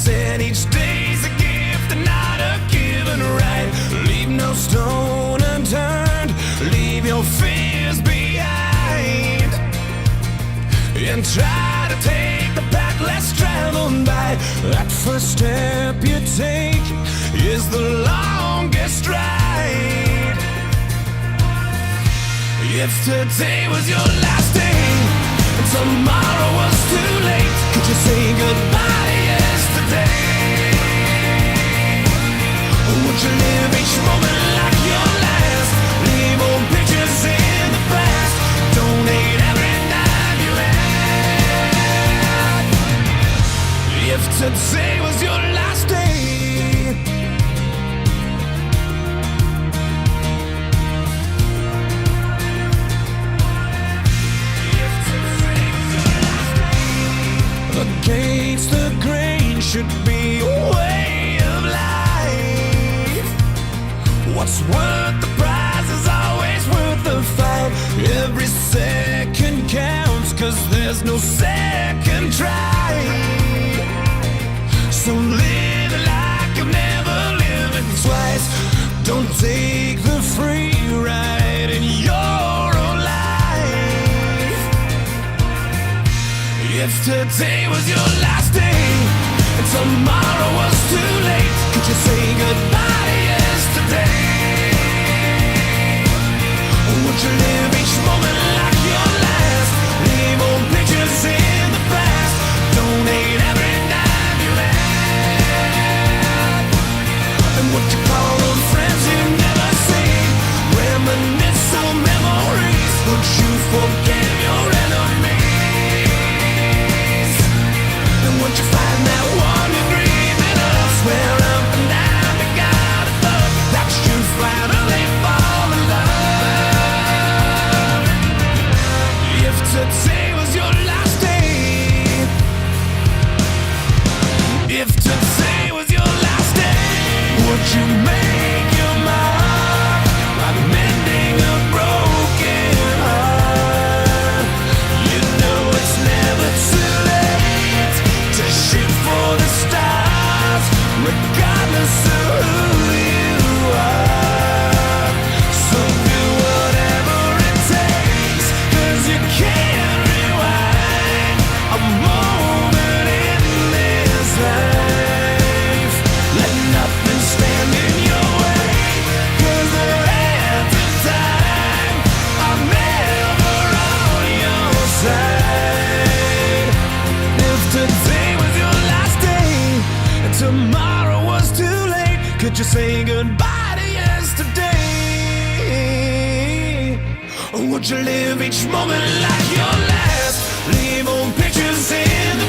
said each day's a gift and not a given right. Leave no stone unturned, leave your fears behind, and try to take the path less traveled by. That first step you take is the longest ride. If today was your last day and tomorrow was too late, could you say goodbye to yesterday? Or would you live each moment like your last? Leave old pictures in the past, donate every dime you had. If today was your last day, against the grain should be a way of life. What's worth the prize is always worth the fight. Every second counts, 'cause there's no second try. So live like you've never lived twice. Don't take the free ride in your own life. If today was your last day and tomorrow was too late, could you say goodbye to yesterday? Or would you live each moment like your last? Leave old pictures in the past, donate every dime you had. And would you call those friends you never seen? Reminisce on memories. Would you forgive your enemies? And would you find that one you're dreaming of? Swear up and down to God above that you finally fall in love. If today was your last day, if today was your last day, would you make your mark by mending a broken heart? You know it's never too late to shoot for the stars, regardless of who you are. So do whatever it takes, 'cause you can't rewind a moment in this life. Let nothing stand in your way, 'cause the hands of time are never on your side. If today was your last day and tomorrow was too late, could you say goodbye to yesterday? Or would you live each moment like your last? Leave old pictures in the